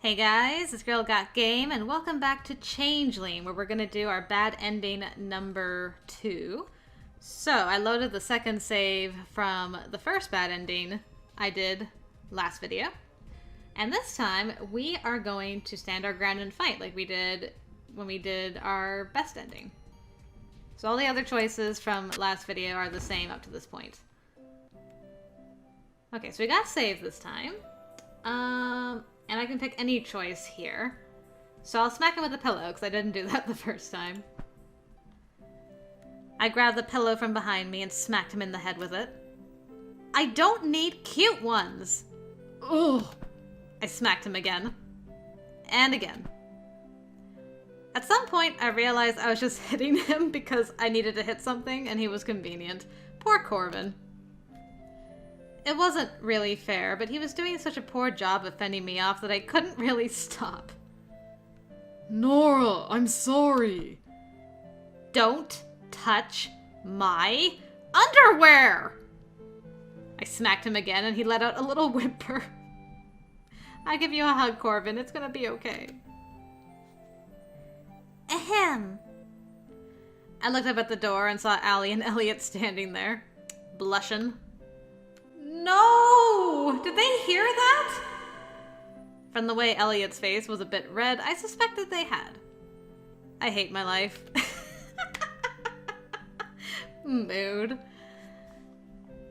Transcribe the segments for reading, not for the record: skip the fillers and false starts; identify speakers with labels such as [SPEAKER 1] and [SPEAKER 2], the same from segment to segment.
[SPEAKER 1] Hey guys, this girl got game, and welcome back to Changeling, where we're gonna do our bad ending number 2. So, I loaded the second save from the first bad ending I did last video. And this time, we are going to stand our ground and fight like we did when we did our best ending. So all the other choices from last video are the same up to this point. Okay, so we got save this time. And I can pick any choice here. So I'll smack him with a pillow, because I didn't do that the first time. I grabbed the pillow from behind me and smacked him in the head with it. I don't need cute ones! Ugh! I smacked him again. And again. At some point, I realized I was just hitting him because I needed to hit something, and he was convenient. Poor Corvin. It wasn't really fair, but he was doing such a poor job of fending me off that I couldn't really stop.
[SPEAKER 2] Nora, I'm sorry.
[SPEAKER 1] Don't touch my underwear! I smacked him again and he let out a little whimper. I'll give you a hug, Corvin. It's gonna be okay. Ahem. I looked up at the door and saw Allie and Elliot standing there, blushing. No! Did they hear that? From the way Elliot's face was a bit red, I suspected they had. I hate my life. Mood.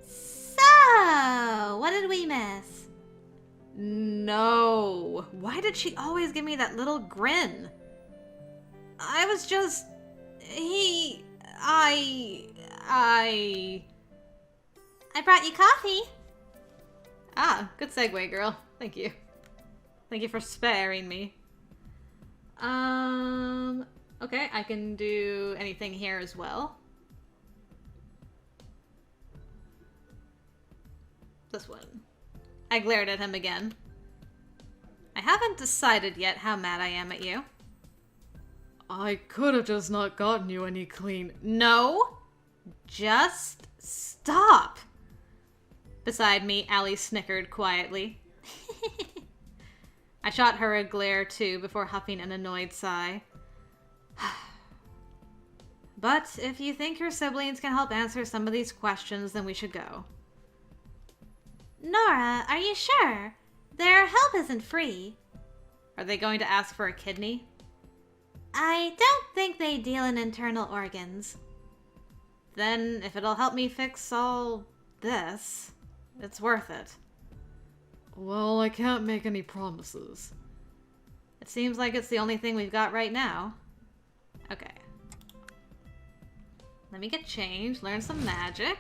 [SPEAKER 1] So, what did we miss? No. Why did she always give me that little grin? I was just... I brought you coffee. Ah, good segue, girl. Thank you. Thank you for sparing me. Okay, I can do anything here as well. This one. I glared at him again. I haven't decided yet how mad I am at you.
[SPEAKER 2] I could have just not gotten you any clean.
[SPEAKER 1] No! Just stop! Beside me, Allie snickered quietly. I shot her a glare too before huffing an annoyed sigh. But if you think your siblings can help answer some of these questions, then we should go. Nora, are you sure? Their help isn't free. Are they going to ask for a kidney? I don't think they deal in internal organs. Then, if it'll help me fix all this, it's worth it.
[SPEAKER 2] Well, I can't make any promises.
[SPEAKER 1] It seems like it's the only thing we've got right now. Okay. Let me get changed, learn some magic.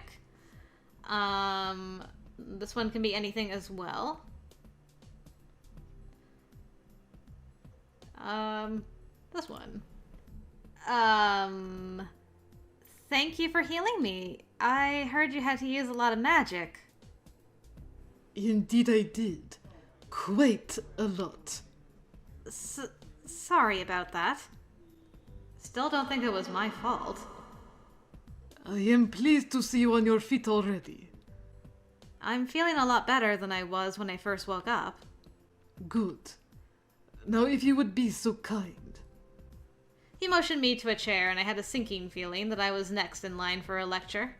[SPEAKER 1] This one can be anything as well. This one. Thank you for healing me. I heard you had to use a lot of magic.
[SPEAKER 2] Indeed I did. Quite a lot.
[SPEAKER 1] Sorry about that. Still don't think it was my fault.
[SPEAKER 2] I am pleased to see you on your feet already.
[SPEAKER 1] I'm feeling a lot better than I was when I first woke up.
[SPEAKER 2] Good. Now if you would be so kind.
[SPEAKER 1] He motioned me to a chair, and I had a sinking feeling that I was next in line for a lecture.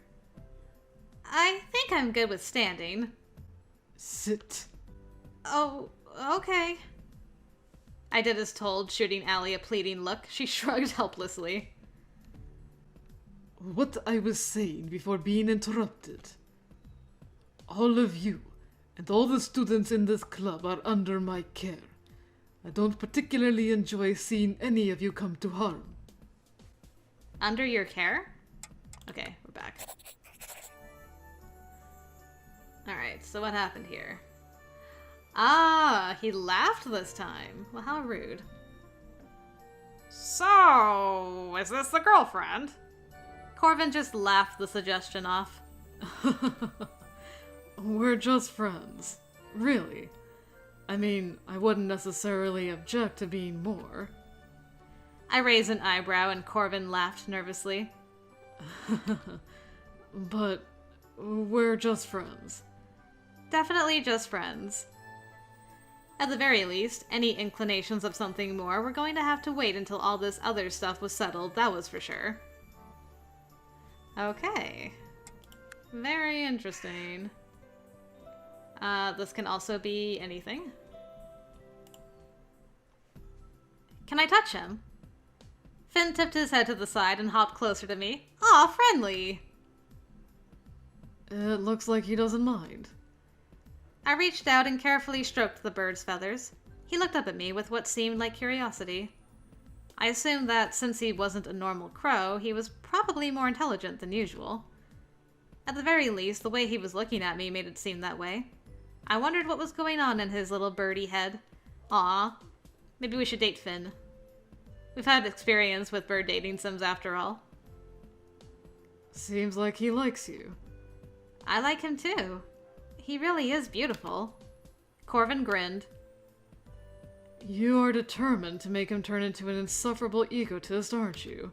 [SPEAKER 1] I think I'm good with standing.
[SPEAKER 2] Sit.
[SPEAKER 1] Oh, okay. I did as told, shooting Allie a pleading look. She shrugged helplessly.
[SPEAKER 2] What I was saying before being interrupted. All of you, and all the students in this club are under my care. I don't particularly enjoy seeing any of you come to harm.
[SPEAKER 1] Under your care? Okay, we're back. Alright, so what happened here? Ah, he laughed this time. Well, how rude. So, is this the girlfriend? Corvin just laughed the suggestion off.
[SPEAKER 2] We're just friends. Really. I mean, I wouldn't necessarily object to being more.
[SPEAKER 1] I raised an eyebrow and Corvin laughed nervously.
[SPEAKER 2] But we're just friends.
[SPEAKER 1] Definitely just friends. At the very least, any inclinations of something more were going to have to wait until all this other stuff was settled, that was for sure. Okay. Very interesting. This can also be anything. Can I touch him? Finn tipped his head to the side and hopped closer to me. Aw, friendly!
[SPEAKER 2] It looks like he doesn't mind.
[SPEAKER 1] I reached out and carefully stroked the bird's feathers. He looked up at me with what seemed like curiosity. I assumed that since he wasn't a normal crow, he was probably more intelligent than usual. At the very least, the way he was looking at me made it seem that way. I wondered what was going on in his little birdie head. Aw, maybe we should date Finn. We've had experience with bird dating sims after all.
[SPEAKER 2] Seems like he likes you.
[SPEAKER 1] I like him too. He really is beautiful. Corvin grinned.
[SPEAKER 2] You are determined to make him turn into an insufferable egotist, aren't you?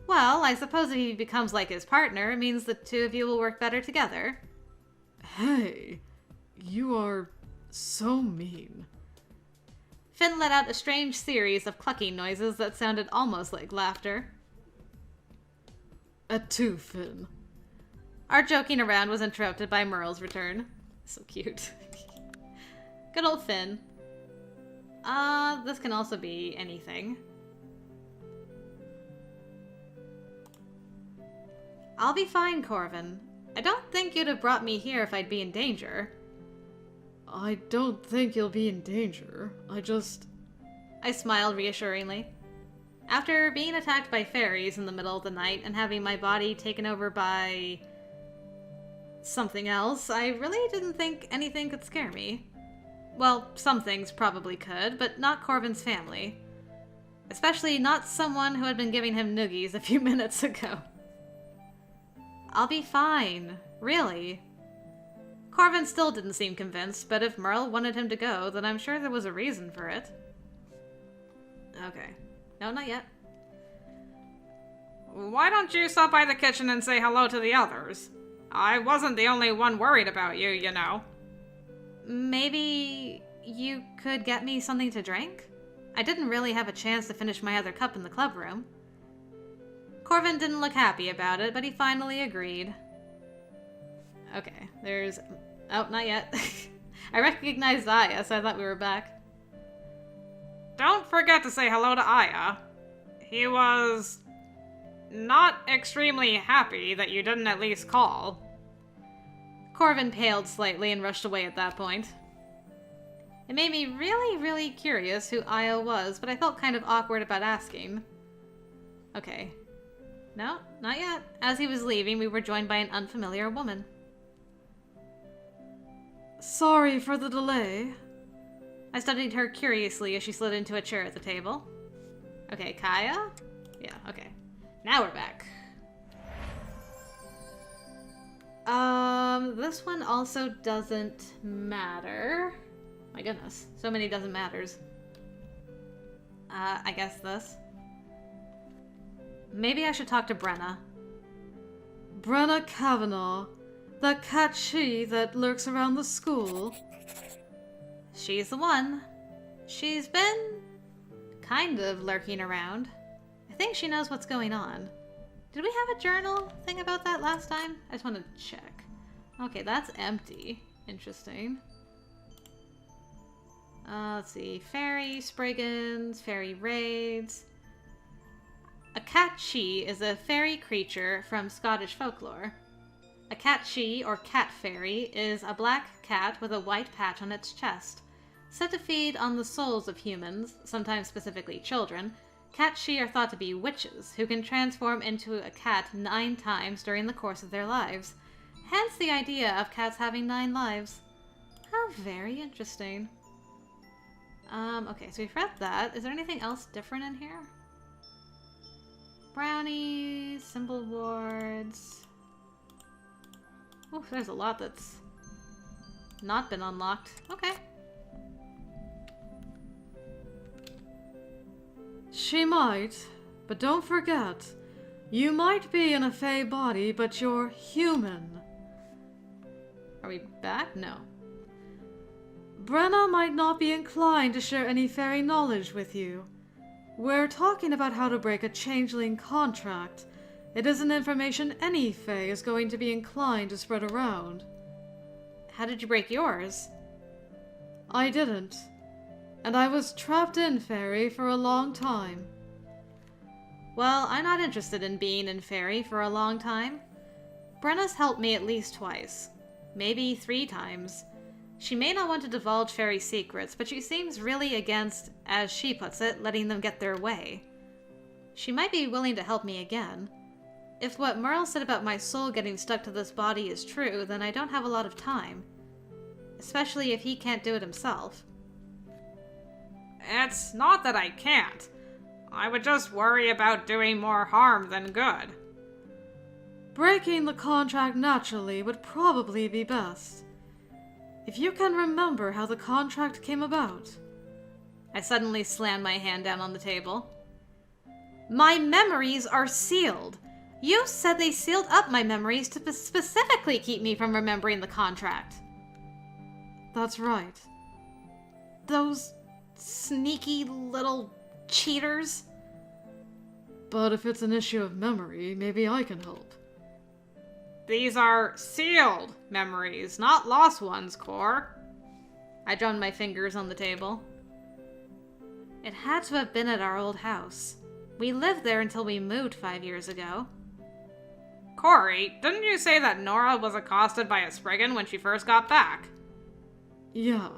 [SPEAKER 1] Well, I suppose if he becomes like his partner, it means the two of you will work better together.
[SPEAKER 2] Hey, you are so mean.
[SPEAKER 1] Finn let out a strange series of clucking noises that sounded almost like laughter.
[SPEAKER 2] At two, Finn.
[SPEAKER 1] Our joking around was interrupted by Merle's return. So cute. Good old Finn. This can also be anything. I'll be fine, Corvin. I don't think you'd have brought me here if I'd be in danger.
[SPEAKER 2] I don't think you'll be in danger.
[SPEAKER 1] I smiled reassuringly. After being attacked by fairies in the middle of the night and having my body taken over by something else, I really didn't think anything could scare me. Well, some things probably could, but not Corvin's family. Especially not someone who had been giving him noogies a few minutes ago. I'll be fine. Really. Corvin still didn't seem convinced, but if Merle wanted him to go, then I'm sure there was a reason for it. Okay. No, not yet. Why don't you stop by the kitchen and say hello to the others? I wasn't the only one worried about you, you know. Maybe you could get me something to drink? I didn't really have a chance to finish my other cup in the club room. Corvin didn't look happy about it, but he finally agreed. Okay, there's... Oh, not yet. I recognized Aya, so I thought we were back. Don't forget to say hello to Aya. He was... not extremely happy that you didn't at least call. Corvin paled slightly and rushed away at that point. It made me really, really curious who Aya was, but I felt kind of awkward about asking. Okay. No, not yet. As he was leaving, we were joined by an unfamiliar woman.
[SPEAKER 2] Sorry for the delay.
[SPEAKER 1] I studied her curiously as she slid into a chair at the table. Okay, Kaya? Yeah, okay. Now we're back. This one also doesn't matter. My goodness, so many doesn't matters. I guess this. Maybe I should talk to Brenna.
[SPEAKER 2] Brenna Kavanaugh, that cat she that lurks around the school.
[SPEAKER 1] She's the one. She's been kind of lurking around. I think she knows what's going on. Did we have a journal thing about that last time? I just want to check. Okay, that's empty. Interesting. Let's see. Fairy Spriggans, fairy raids. A catchee is a fairy creature from Scottish folklore. A catchee, or cat fairy, is a black cat with a white patch on its chest. Said to feed on the souls of humans, sometimes specifically children, catchee are thought to be witches, who can transform into a cat 9 times during the course of their lives. Hence the idea of cats having 9 lives. How very interesting. Okay, so we've read that. Is there anything else different in here? Brownies, symbol wards. Oh, there's a lot that's not been unlocked. Okay.
[SPEAKER 2] She might, but don't forget, you might be in a fae body, but you're human.
[SPEAKER 1] Are we back? No.
[SPEAKER 2] Brenna might not be inclined to share any fairy knowledge with you. We're talking about how to break a changeling contract. It isn't information any fae is going to be inclined to spread around.
[SPEAKER 1] How did you break yours?
[SPEAKER 2] I didn't. And I was trapped in fairy for a long time.
[SPEAKER 1] Well, I'm not interested in being in fairy for a long time. Brenna's helped me at least twice. Maybe 3 times. She may not want to divulge fairy secrets, but she seems really against, as she puts it, letting them get their way. She might be willing to help me again. If what Merle said about my soul getting stuck to this body is true, then I don't have a lot of time. Especially if he can't do it himself.
[SPEAKER 3] It's not that I can't. I would just worry about doing more harm than good.
[SPEAKER 2] Breaking the contract naturally would probably be best. If you can remember how the contract came about.
[SPEAKER 1] I suddenly slammed my hand down on the table. My memories are sealed. You said they sealed up my memories to specifically keep me from remembering the contract.
[SPEAKER 2] That's right.
[SPEAKER 1] Those sneaky little cheaters.
[SPEAKER 2] But if it's an issue of memory, maybe I can help.
[SPEAKER 3] These are sealed memories, not lost ones, Cor.
[SPEAKER 1] I drummed my fingers on the table. It had to have been at our old house. We lived there until we moved 5 years ago.
[SPEAKER 3] Corey, didn't you say that Nora was accosted by a Spriggan when she first got back?
[SPEAKER 2] Yeah,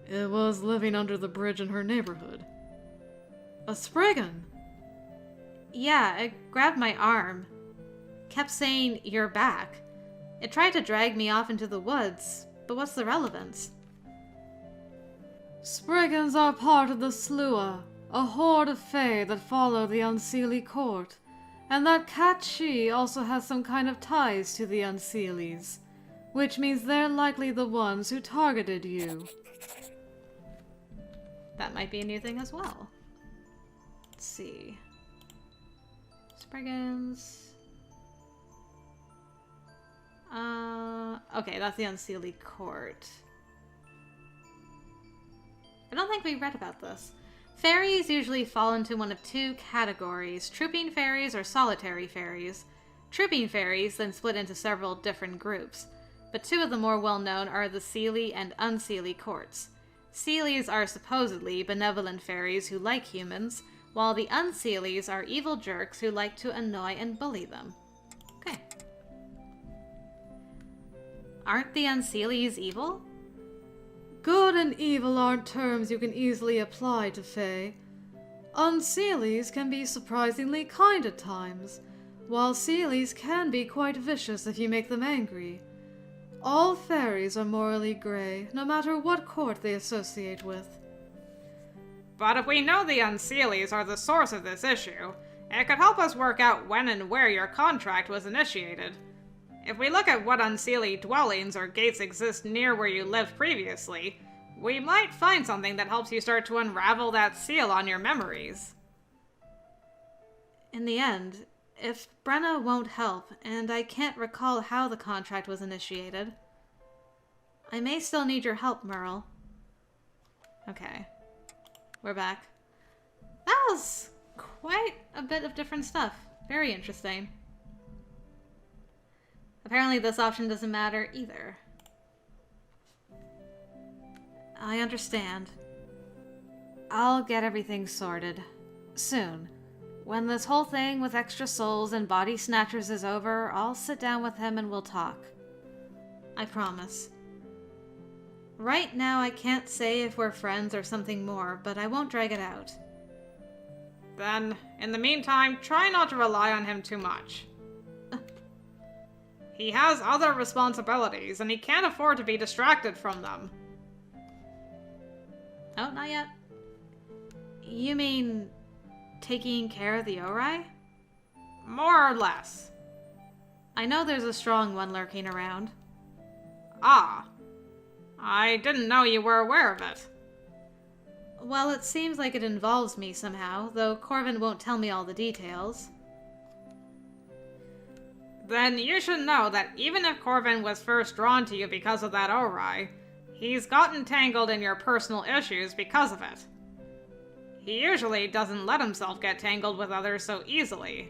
[SPEAKER 2] it was living under the bridge in her neighborhood. A Spriggan?
[SPEAKER 1] Yeah, it grabbed my arm. Kept saying, "You're back." It tried to drag me off into the woods, but what's the relevance?
[SPEAKER 2] Spriggans are part of the Slua, a horde of fae that follow the Unseelie court, and that Cait Sidhe also has some kind of ties to the Unseelies, which means they're likely the ones who targeted you.
[SPEAKER 1] That might be a new thing as well. Let's see. Spriggans. Okay, that's the Unseelie court. I don't think we read about this. Fairies usually fall into one of 2 categories, trooping fairies or solitary fairies. Trooping fairies then split into several different groups, but 2 of the more well-known are the Seelie and Unseelie courts. Seelies are supposedly benevolent fairies who like humans, while the Unseelies are evil jerks who like to annoy and bully them. Okay. Aren't the Unseelies evil?
[SPEAKER 2] Good and evil aren't terms you can easily apply to fae. Unseelies can be surprisingly kind at times, while Seelies can be quite vicious if you make them angry. All fairies are morally grey, no matter what court they associate with.
[SPEAKER 3] But if we know the Unseelies are the source of this issue, it could help us work out when and where your contract was initiated. If we look at what Unseelie dwellings or gates exist near where you lived previously, we might find something that helps you start to unravel that seal on your memories.
[SPEAKER 1] In the end, if Brenna won't help, and I can't recall how the contract was initiated, I may still need your help, Merle. Okay. We're back. That was quite a bit of different stuff. Very interesting. Apparently this option doesn't matter either. I understand. I'll get everything sorted. Soon. When this whole thing with extra souls and body snatchers is over, I'll sit down with him and we'll talk. I promise. Right now I can't say if we're friends or something more, but I won't drag it out.
[SPEAKER 3] Then, in the meantime, try not to rely on him too much. He has other responsibilities, and he can't afford to be distracted from them.
[SPEAKER 1] Oh, not yet. You mean taking care of the Ori?
[SPEAKER 3] More or less.
[SPEAKER 1] I know there's a strong one lurking around.
[SPEAKER 3] Ah. I didn't know you were aware of it.
[SPEAKER 1] Well, it seems like it involves me somehow, though Corvin won't tell me all the details.
[SPEAKER 3] Then you should know that even if Corvin was first drawn to you because of that Ori, He's gotten tangled in your personal issues because of it. He usually doesn't let himself get tangled with others so easily.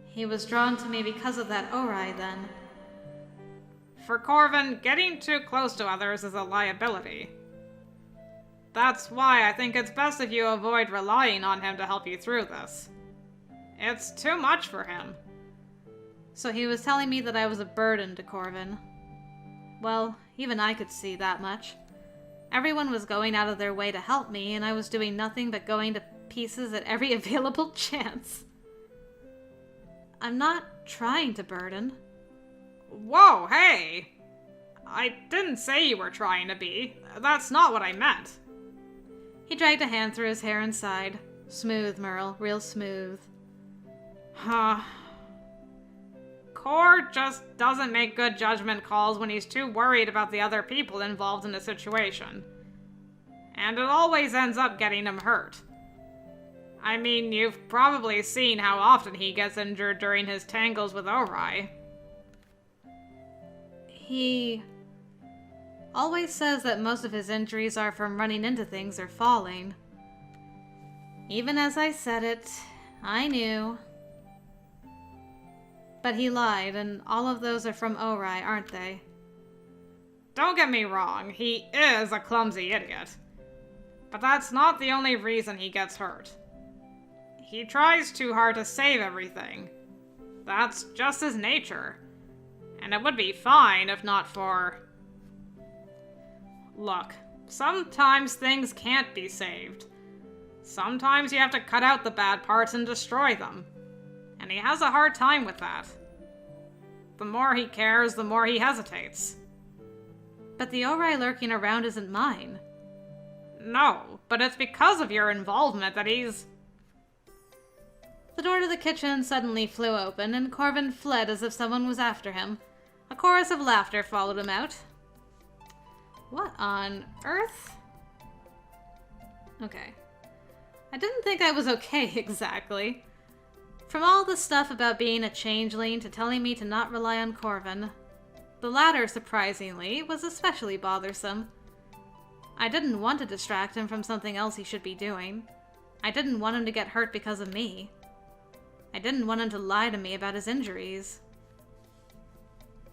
[SPEAKER 1] He was drawn to me because of that Ori, then.
[SPEAKER 3] For Corvin, getting too close to others is a liability. That's why I think it's best if you avoid relying on him to help you through this. It's too much for him.
[SPEAKER 1] So he was telling me that I was a burden to Corvin. Well, even I could see that much. Everyone was going out of their way to help me, and I was doing nothing but going to pieces at every available chance. I'm not trying to burden.
[SPEAKER 3] Whoa, hey! I didn't say you were trying to be. That's not what I meant.
[SPEAKER 1] He dragged a hand through his hair and sighed. Smooth, Merle, real smooth.
[SPEAKER 3] Huh. Cor just doesn't make good judgment calls when he's too worried about the other people involved in the situation. And it always ends up getting him hurt. I mean, you've probably seen how often he gets injured during his tangles with Ori.
[SPEAKER 1] He always says that most of his injuries are from running into things or falling. Even as I said it, I knew. But he lied, and all of those are from Ori, aren't they?
[SPEAKER 3] Don't get me wrong, he is a clumsy idiot. But that's not the only reason he gets hurt. He tries too hard to save everything. That's just his nature. And it would be fine if not for... Look, sometimes things can't be saved. Sometimes you have to cut out the bad parts and destroy them. And he has a hard time with that. The more he cares, the more he hesitates.
[SPEAKER 1] But the Ori lurking around isn't mine.
[SPEAKER 3] No, but it's because of your involvement that he's...
[SPEAKER 1] The door to the kitchen suddenly flew open, and Corvin fled as if someone was after him. A chorus of laughter followed him out. What on earth? Okay. I didn't think I was okay, exactly. From all the stuff about being a changeling to telling me to not rely on Corvin, the latter, surprisingly, was especially bothersome. I didn't want to distract him from something else he should be doing. I didn't want him to get hurt because of me. I didn't want him to lie to me about his injuries.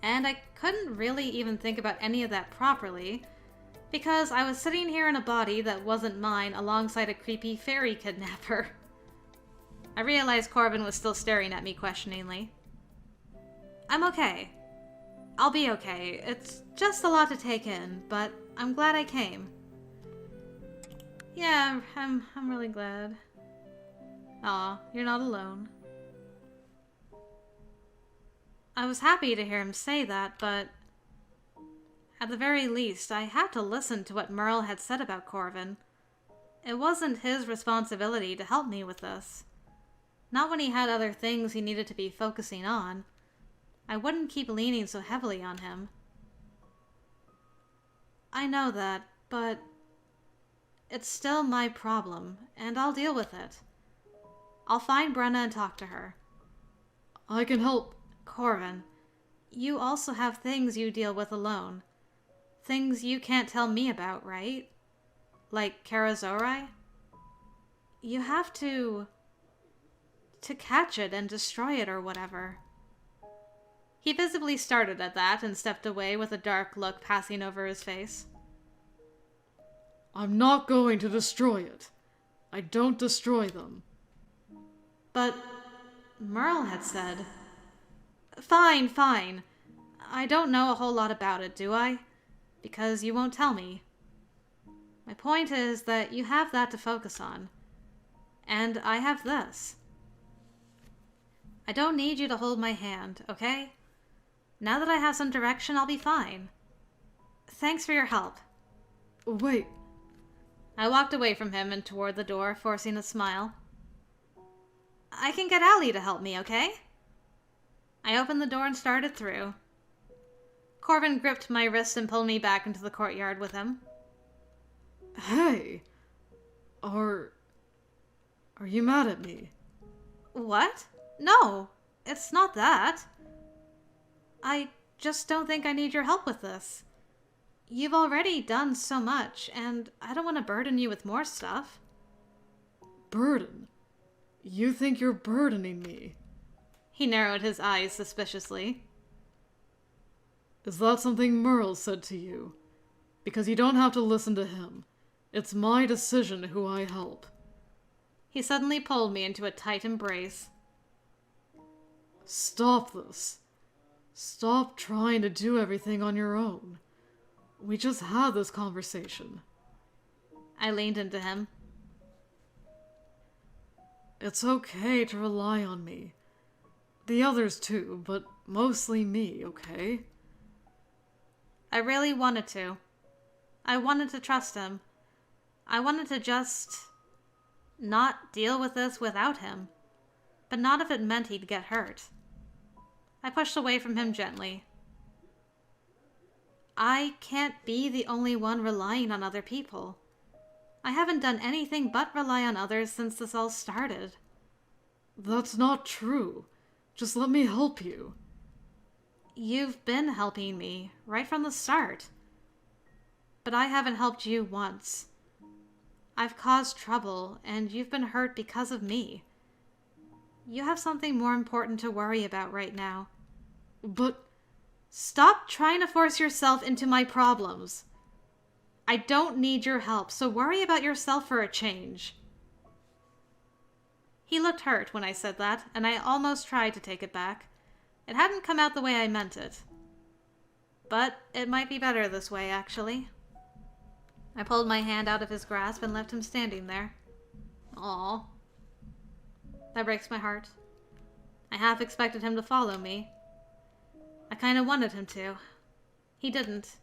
[SPEAKER 1] And I couldn't really even think about any of that properly, because I was sitting here in a body that wasn't mine alongside a creepy fairy kidnapper. I realized Corvin was still staring at me questioningly. I'm okay. I'll be okay. It's just a lot to take in, but I'm glad I came. Yeah, I'm really glad. Aw, you're not alone. I was happy to hear him say that, but at the very least, I had to listen to what Merle had said about Corvin. It wasn't his responsibility to help me with this. Not when he had other things he needed to be focusing on. I wouldn't keep leaning so heavily on him. I know that, but it's still my problem, and I'll deal with it. I'll find Brenna and talk to her.
[SPEAKER 2] I can help.
[SPEAKER 1] Corvin, you also have things you deal with alone. Things you can't tell me about, right? Like Karazori? You have to catch it and destroy it or whatever. He visibly started at that and stepped away with a dark look passing over his face.
[SPEAKER 2] I'm not going to destroy it. I don't destroy them.
[SPEAKER 1] But Merle had said... Fine, fine. I don't know a whole lot about it, do I? Because you won't tell me. My point is that you have that to focus on. And I have this. I don't need you to hold my hand, okay? Now that I have some direction, I'll be fine. Thanks for your help.
[SPEAKER 2] Wait.
[SPEAKER 1] I walked away from him and toward the door, forcing a smile. I can get Allie to help me, okay? I opened the door and started through. Corvin gripped my wrist and pulled me back into the courtyard with him.
[SPEAKER 2] Hey! Are you mad at me?
[SPEAKER 1] What? No, it's not that. I just don't think I need your help with this. You've already done so much, and I don't want to burden you with more stuff.
[SPEAKER 2] Burden? You think you're burdening me?
[SPEAKER 1] He narrowed his eyes suspiciously.
[SPEAKER 2] Is that something Merle said to you? Because you don't have to listen to him. It's my decision who I help.
[SPEAKER 1] He suddenly pulled me into a tight embrace.
[SPEAKER 2] Stop this. Stop trying to do everything on your own. We just had this conversation.
[SPEAKER 1] I leaned into him.
[SPEAKER 2] It's okay to rely on me. The others too, but mostly me, okay?
[SPEAKER 1] I really wanted to. I wanted to trust him. I wanted to just not deal with this without him. But not if it meant he'd get hurt. I pushed away from him gently. I can't be the only one relying on other people. I haven't done anything but rely on others since this all started.
[SPEAKER 2] That's not true. Just let me help you.
[SPEAKER 1] You've been helping me right from the start. But I haven't helped you once. I've caused trouble, and you've been hurt because of me. You have something more important to worry about right now.
[SPEAKER 2] But
[SPEAKER 1] stop trying to force yourself into my problems. I don't need your help, so worry about yourself for a change. He looked hurt when I said that, and I almost tried to take it back. It hadn't come out the way I meant it. But it might be better this way, actually. I pulled my hand out of his grasp and left him standing there. Aw. That breaks my heart. I half expected him to follow me. I kind of wanted him to. He didn't.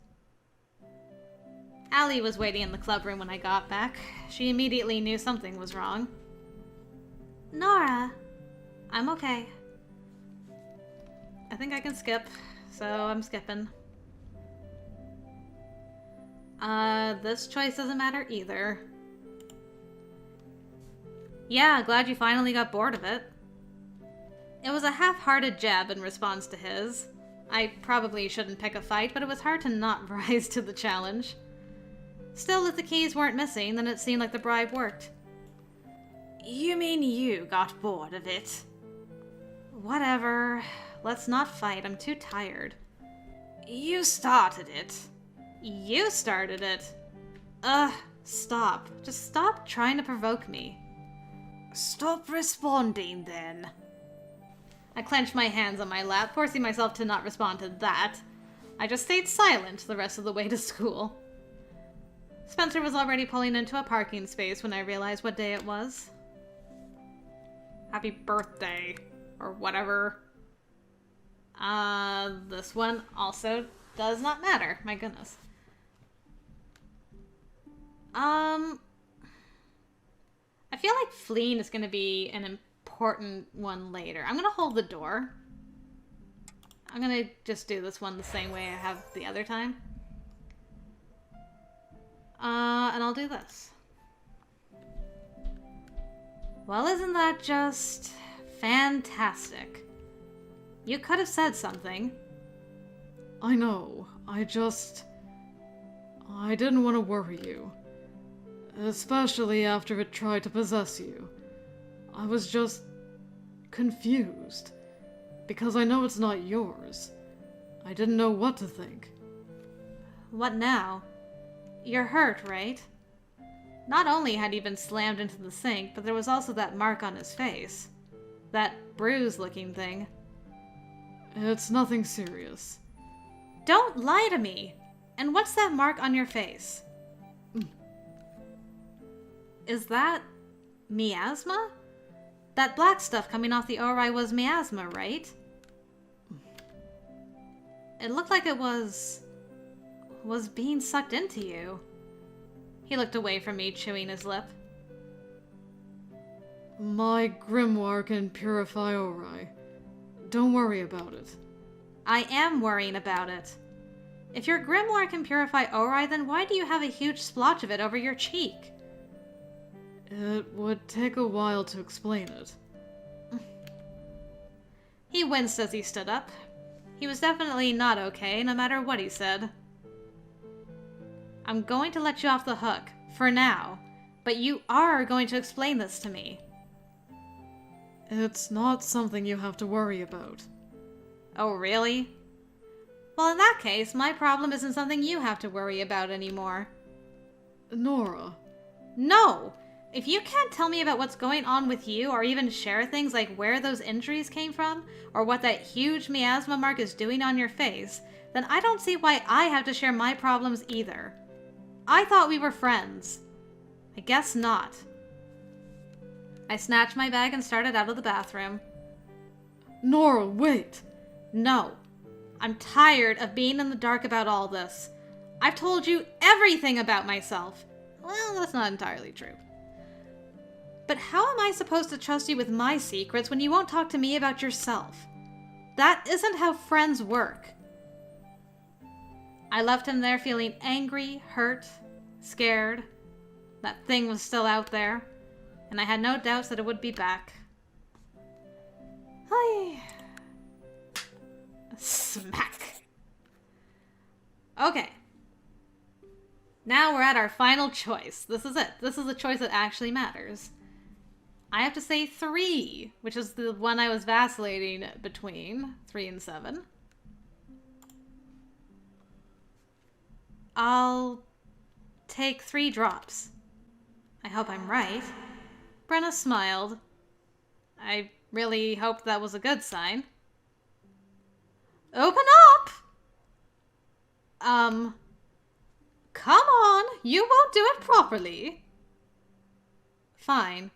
[SPEAKER 1] Allie was waiting in the club room when I got back. She immediately knew something was wrong. Nora! I'm okay. I think I can skip, so I'm skipping. This choice doesn't matter either. Yeah, glad you finally got bored of it. It was a half-hearted jab in response to his. I probably shouldn't pick a fight, but it was hard to not rise to the challenge. Still, if the keys weren't missing, then it seemed like the bribe worked. You mean you got bored of it? Whatever. Let's not fight. I'm too tired. You started it. You started it. Stop. Just stop trying to provoke me. Stop responding, then. I clenched my hands on my lap, forcing myself to not respond to that. I just stayed silent the rest of the way to school. Spencer was already pulling into a parking space when I realized what day it was. Happy birthday, or whatever. This one also does not matter. My goodness. I feel like fleeing is going to be an important one later. I'm going to hold the door. I'm going to just do this one the same way I have the other time. And I'll do this. Well, isn't that just fantastic? You could have said something.
[SPEAKER 2] I know. I didn't want to worry you. Especially after it tried to possess you. I was just confused. Because I know it's not yours. I didn't know what to think.
[SPEAKER 1] What now? You're hurt, right? Not only had he been slammed into the sink, but there was also that mark on his face. That bruise-looking thing.
[SPEAKER 2] It's nothing serious.
[SPEAKER 1] Don't lie to me! And what's that mark on your face? Is that miasma? That black stuff coming off the ori was miasma, right? It looked like it was being sucked into you. He looked away from me, chewing his lip.
[SPEAKER 2] My grimoire can purify ori. Don't worry about it.
[SPEAKER 1] I am worrying about it. If your grimoire can purify ori, then why do you have a huge splotch of it over your cheek?
[SPEAKER 2] It would take a while to explain it.
[SPEAKER 1] He winced as he stood up. He was definitely not okay, no matter what he said. I'm going to let you off the hook, for now. But you are going to explain this to me.
[SPEAKER 2] It's not something you have to worry about.
[SPEAKER 1] Oh, really? Well, in that case, my problem isn't something you have to worry about anymore.
[SPEAKER 2] Nora.
[SPEAKER 1] No! If you can't tell me about what's going on with you, or even share things like where those injuries came from, or what that huge miasma mark is doing on your face, then I don't see why I have to share my problems either. I thought we were friends. I guess not. I snatched my bag and started out of the bathroom.
[SPEAKER 2] Nora, wait!
[SPEAKER 1] No. I'm tired of being in the dark about all this. I've told you everything about myself. Well, that's not entirely true. But how am I supposed to trust you with my secrets when you won't talk to me about yourself? That isn't how friends work. I left him there feeling angry, hurt, scared. That thing was still out there, and I had no doubts that it would be back. Hi. Smack. Okay. Now we're at our final choice. This is it. This is the choice that actually matters. I have to say 3, which is the one I was vacillating between 3 and 7. I'll take 3 drops. I hope I'm right. Brenna smiled. I really hoped that was a good sign. Open up! Come on, you won't do it properly. Fine.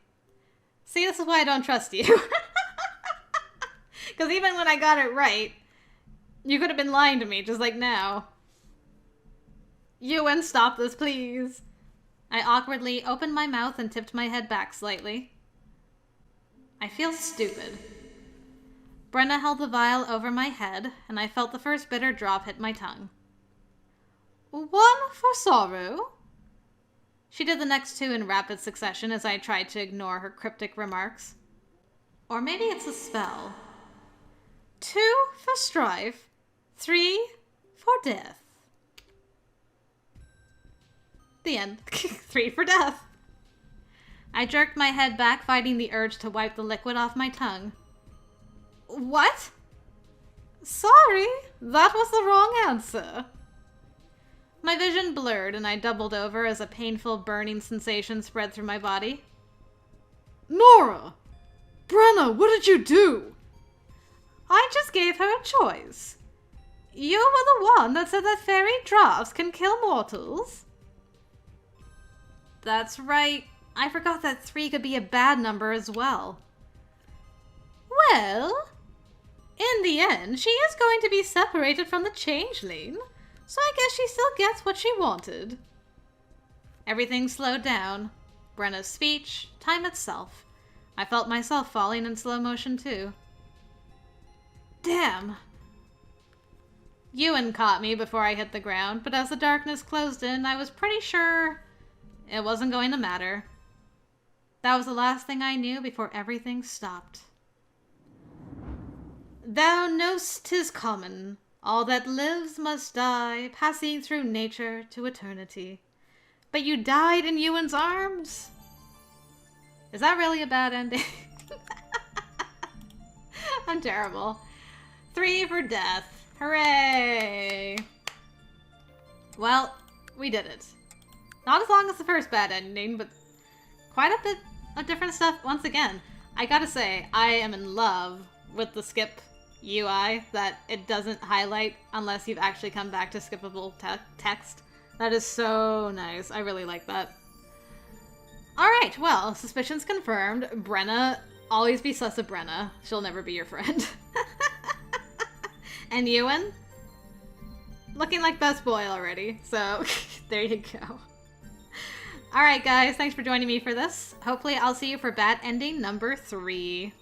[SPEAKER 1] See, this is why I don't trust you. Because even when I got it right, you could have been lying to me, just like now. Ewan, stop this, please. I awkwardly opened my mouth and tipped my head back slightly. I feel stupid. Brenna held the vial over my head, and I felt the first bitter drop hit my tongue. 1 for sorrow. She did the next 2 in rapid succession as I tried to ignore her cryptic remarks. Or maybe it's a spell. 2 for strife. 3 for death. The end. 3 for death. I jerked my head back, fighting the urge to wipe the liquid off my tongue. What? Sorry, that was the wrong answer. My vision blurred and I doubled over as a painful burning sensation spread through my body.
[SPEAKER 2] Nora! Brenna, what did you do?
[SPEAKER 1] I just gave her a choice. You were the one that said that fairy drafts can kill mortals. That's right. I forgot that 3 could be a bad number as well. Well, in the end, she is going to be separated from the changeling, so I guess she still gets what she wanted. Everything slowed down. Brenna's speech, time itself. I felt myself falling in slow motion too. Damn. Ewan caught me before I hit the ground, but as the darkness closed in, I was pretty sure it wasn't going to matter. That was the last thing I knew before everything stopped. Thou know'st 'tis common, all that lives must die, passing through nature to eternity. But you died in Ewan's arms? Is that really a bad ending? I'm terrible. 3 for death. Hooray! Well, we did it. Not as long as the first bad ending, but quite a bit of different stuff once again. I gotta say, I am in love with the skip UI, that it doesn't highlight unless you've actually come back to skippable text. That is so nice. I really like that. Alright, well, suspicions confirmed. Brenna, always be sus of Brenna. She'll never be your friend. And Ewan? Looking like best boy already, so there you go. Alright guys, thanks for joining me for this. Hopefully I'll see you for bad ending number 3.